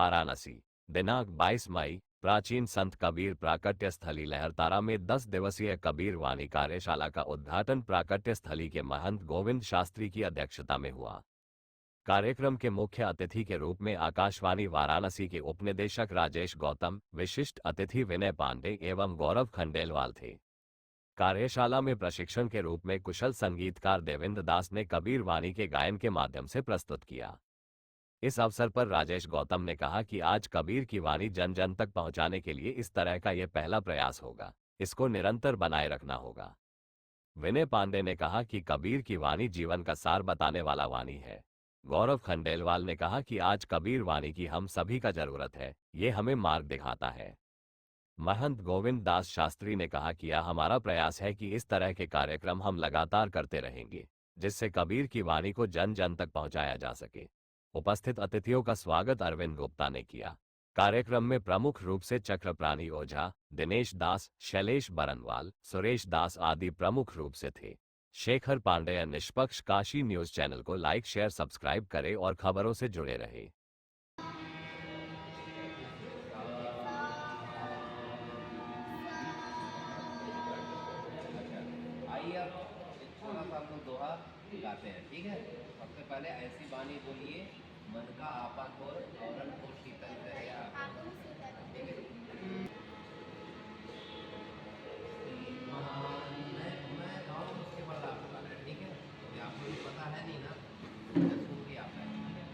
वाराणसी। दिनांक 22 मई। प्राचीन संत कबीर प्राकट्य स्थली लहरतारा में 10 दिवसीय कबीर वाणी कार्यशाला का उद्घाटन प्राकट्य स्थली के महंत गोविंद शास्त्री की अध्यक्षता में हुआ। कार्यक्रम के मुख्य अतिथि के रूप में आकाशवाणी वाराणसी के उपनिदेशक राजेश गौतम, विशिष्ट अतिथि विनय पांडे एवं गौरव खंडेलवाल थे। कार्यशाला में प्रशिक्षण के रूप में कुशल संगीतकार देवेंद्र दास ने कबीर वाणी के गायन के माध्यम से प्रस्तुत किया। इस अवसर पर राजेश गौतम ने कहा कि आज कबीर की वाणी जन जन तक पहुंचाने के लिए इस तरह का यह पहला प्रयास होगा, इसको निरंतर बनाए रखना होगा। विनय पांडे ने कहा कि कबीर की वाणी जीवन का सार बताने वाला वाणी है। गौरव खंडेलवाल ने कहा कि आज कबीर वाणी की हम सभी का जरूरत है, ये हमें मार्ग दिखाता है। महंत गोविंद दास शास्त्री ने कहा कि यह हमारा प्रयास है कि इस तरह के कार्यक्रम हम लगातार करते रहेंगे, जिससे कबीर की वाणी को जन जन तक पहुंचाया जा सके। उपस्थित अतिथियों का स्वागत अरविंद गुप्ता ने किया। कार्यक्रम में प्रमुख रूप से चक्रप्राणी ओझा, दिनेश दास, शैलेश बरनवाल, सुरेश दास आदि प्रमुख रूप से थे। शेखर पांडेय। निष्पक्ष काशी न्यूज चैनल को लाइक, शेयर, सब्सक्राइब करें और खबरों से जुड़े रहें। आइए अब थोड़ा सा हम लोग दोहा गाते हैं, ठीक है। सबसे पहले ऐसी वाणी बोलिए, मन का आपा को औरन को शीतल करे आप, ठीक है। मैं गाऊँ उसके बाद आप गाना है, ठीक है। क्योंकि आपको भी पता है नहीं ना, सुन के आता है, ठीक है।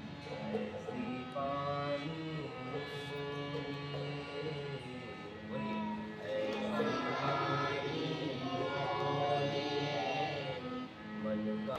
ऐसी वाणी बोलिए, मन का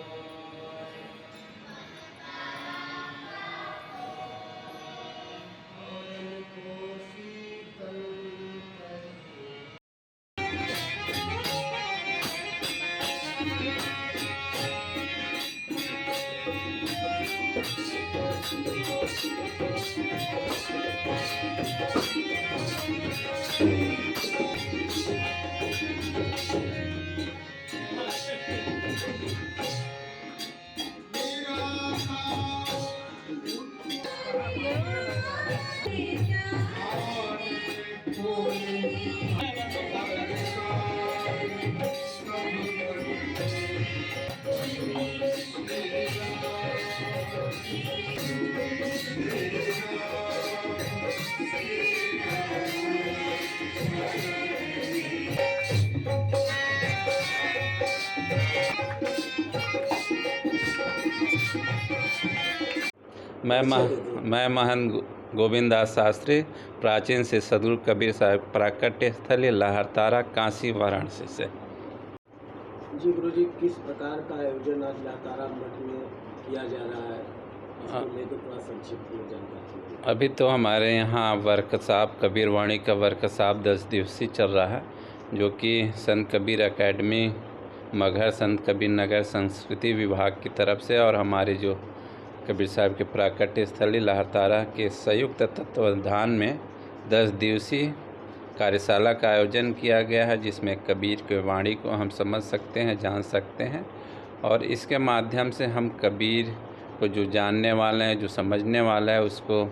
मैं महंत गोविंद दास शास्त्री, प्राचीन से सदगुरु कबीर साहब प्राकट्य स्थली लहरतारा, काशी, वाराणसी से। जी गुरुजी, किस प्रकार का आयोजन आज लहरतारा मठ में किया जा रहा है, इसको लेकर थोड़ा संक्षिप्त में जानकारी। अभी तो हमारे यहाँ वर्कशॉप कबीर वाणी का वर्कशॉप 10 दिवसीय चल रहा है, जो कि संत कबीर एकेडमी मगहर संत कबीर नगर संस्कृति विभाग की तरफ से और हमारे जो कबीर साहब के प्राकट्य स्थली लहरतारा के संयुक्त तत्वावधान में 10 दिवसीय कार्यशाला का आयोजन किया गया है, जिसमें कबीर की वाणी को हम समझ सकते हैं, जान सकते हैं और इसके माध्यम से हम कबीर को जो जानने वाले हैं, जो समझने वाला है, उसको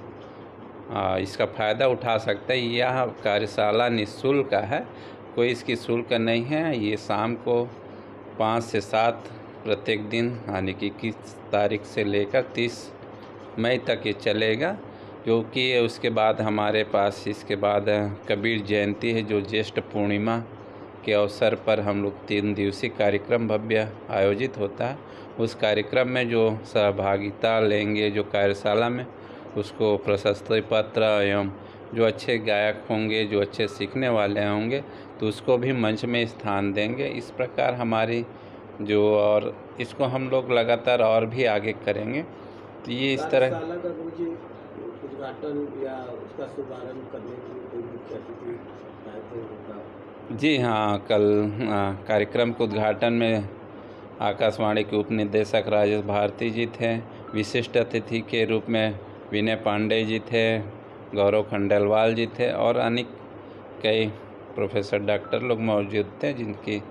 इसका फ़ायदा उठा सकते हैं। यह कार्यशाला निःशुल्क है, कोई इसकी शुल्क नहीं है। ये शाम को 5 से 7 प्रत्येक दिन, यानी कि 21 तारीख से लेकर 30 मई तक ये चलेगा, क्योंकि उसके बाद हमारे पास इसके बाद कबीर जयंती है, जो ज्येष्ठ पूर्णिमा के अवसर पर हम लोग 3 दिवसीय कार्यक्रम भव्य आयोजित होता है। उस कार्यक्रम में जो सहभागिता लेंगे, जो कार्यशाला में, उसको प्रशस्ति पत्र एवं जो अच्छे गायक होंगे, जो अच्छे सीखने वाले होंगे, तो उसको भी मंच में स्थान देंगे। इस प्रकार हमारी जो, और इसको हम लोग लगातार और भी आगे करेंगे। तो ये इस तरह उद्घाटन या उसका शुभारंभ करने के लिए कोई मुख्य अतिथि होगा? जी हाँ, कल कार्यक्रम के उद्घाटन में आकाशवाणी के उपनिदेशक राजेश भारती जी थे, विशिष्ट अतिथि के रूप में विनय पांडे जी थे, गौरव खंडेलवाल जी थे और अनेक कई प्रोफेसर डॉक्टर लोग मौजूद थे, जिनकी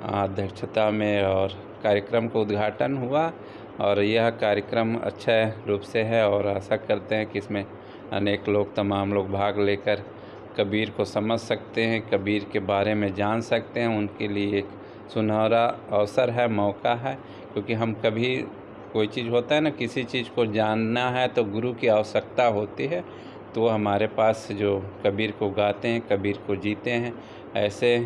अध्यक्षता में और कार्यक्रम का उद्घाटन हुआ। और यह कार्यक्रम अच्छा रूप से है और आशा करते हैं कि इसमें अनेक लोग, तमाम लोग भाग लेकर कबीर को समझ सकते हैं, कबीर के बारे में जान सकते हैं। उनके लिए एक सुनहरा अवसर है, मौका है, क्योंकि हम कभी कोई चीज़ होता है ना, किसी चीज़ को जानना है तो गुरु की आवश्यकता होती है। तो हमारे पास जो कबीर को गाते हैं, कबीर को जीते हैं, ऐसे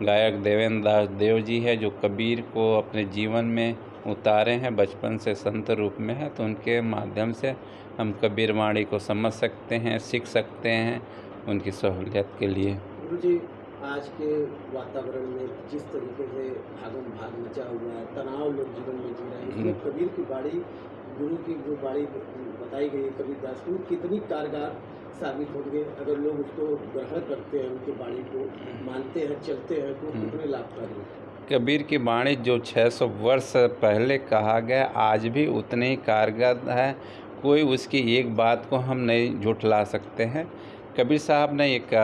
गायक देवेंद्र दास देव जी है जो कबीर को अपने जीवन में उतारे हैं, बचपन से संत रूप में है। तो उनके माध्यम से हम कबीर वाणी को समझ सकते हैं, सीख सकते हैं उनकी सहूलियत के लिए। गुरुजी, आज के वातावरण में जिस तरीके से भागम भाग मचा हुआ है, तनाव लोग जीवन में जी रहे हैं, इसमें कबीर की बाणी, गुरु की जो बाणी बताई गई है कबीर दास की, कितनी कारगर साबित होंगे अगर लोग उसको ग्रहण करते हैं, उनकी बाणी को मानते हैं, चलते हैं, तो कितने लाभकारी है। कबीर की वाणी जो 600 वर्ष पहले कहा गया, आज भी उतने ही कारगर है। कोई उसकी एक बात को हम नहीं झुठला सकते हैं। कबीर साहब ने एक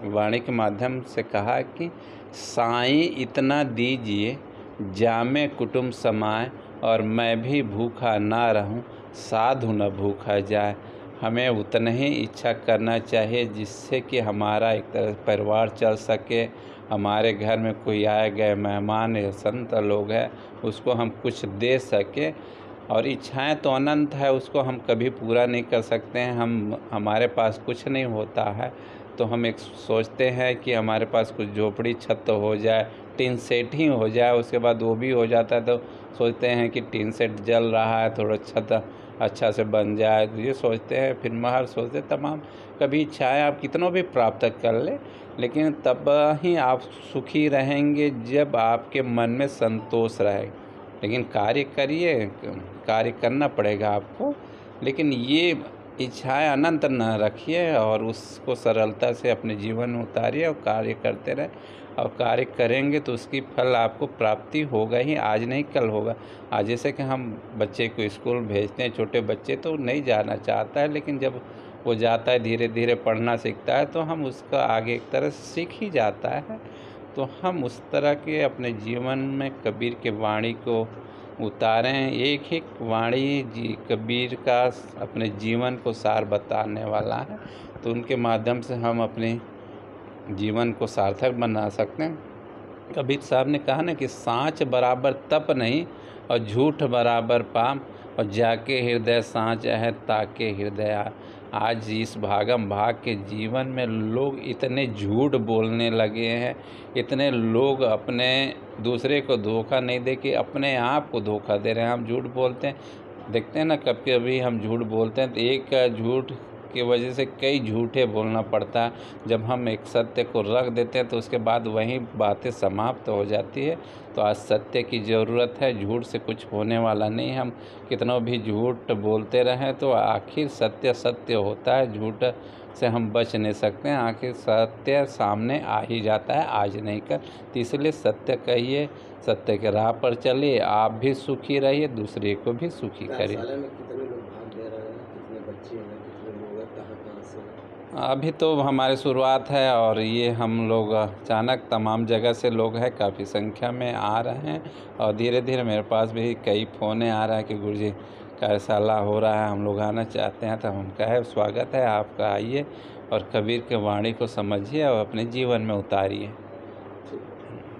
वाणी के माध्यम से कहा कि साईं इतना दीजिए जामे कुटुंब समाए, और मैं भी भूखा ना रहूं, साधु न भूखा जाए। हमें उतना ही इच्छा करना चाहिए जिससे कि हमारा एक तरह परिवार चल सके, हमारे घर में कोई आए गए मेहमान या संत लोग हैं उसको हम कुछ दे सके। और इच्छाएं तो अनंत है, उसको हम कभी पूरा नहीं कर सकते हैं। हमारे पास कुछ नहीं होता है तो हम एक सोचते हैं कि हमारे पास कुछ झोपड़ी छत हो जाए, टीन सेट ही हो जाए, उसके बाद वो भी हो जाता है तो सोचते हैं कि टीन सेट जल रहा है, थोड़ा छत अच्छा से बन जाए, तो ये सोचते हैं। फिर महर सोचते तमाम, कभी इच्छाएं आप कितनों भी प्राप्त कर ले, लेकिन तब ही आप सुखी रहेंगे जब आपके मन में संतोष रहेगा। लेकिन कार्य करिए, कार्य करना पड़ेगा आपको, लेकिन ये इच्छाएं अनंत न रखिए और उसको सरलता से अपने जीवन में उतारिए और कार्य करते रहे। और कार्य करेंगे तो उसकी फल आपको प्राप्ति होगा ही, आज नहीं कल होगा। आज जैसे कि हम बच्चे को स्कूल भेजते हैं, छोटे बच्चे तो नहीं जाना चाहता है, लेकिन जब वो जाता है, धीरे धीरे पढ़ना सीखता है, तो हम उसका आगे एक तरह से सीख ही जाता है। तो हम उस तरह के अपने जीवन में कबीर के वाणी को उतारें। एक एक वाणी जी कबीर का अपने जीवन को सार बताने वाला है, तो उनके माध्यम से हम अपने जीवन को सार्थक बना सकते हैं। कबीर साहब ने कहा ना कि साँच बराबर तप नहीं और झूठ बराबर पाप, और जाके हृदय साँच है ताके हृदय। आज इस भागम भाग के जीवन में लोग इतने झूठ बोलने लगे हैं, इतने लोग अपने दूसरे को धोखा नहीं दे के अपने आप को धोखा दे रहे हैं। हम झूठ बोलते हैं, देखते हैं ना, कभी कभी हम झूठ बोलते हैं तो एक झूठ की वजह से कई झूठे बोलना पड़ता है। जब हम एक सत्य को रख देते हैं तो उसके बाद वही बातें समाप्त हो जाती है। तो आज सत्य की ज़रूरत है, झूठ से कुछ होने वाला नहीं। हम कितनों भी झूठ बोलते रहें तो आखिर सत्य सत्य होता है, झूठ से हम बच नहीं सकते हैं। आखिर सत्य सामने आ ही जाता है, आज नहीं कल। तो इसलिए सत्य कहिए, सत्य के राह पर चलिए, आप भी सुखी रहिए, दूसरे को भी सुखी करिए। अभी तो हमारी शुरुआत है और ये हम लोग अचानक तमाम जगह से लोग हैं, काफ़ी संख्या में आ रहे हैं। और धीरे धीरे मेरे पास भी कई फ़ोने आ रहा है कि गुरुजी कार्यशाला हो रहा है, हम लोग आना चाहते हैं। तो हम कहे स्वागत है आपका, आइए और कबीर के वाणी को समझिए और अपने जीवन में उतारिए।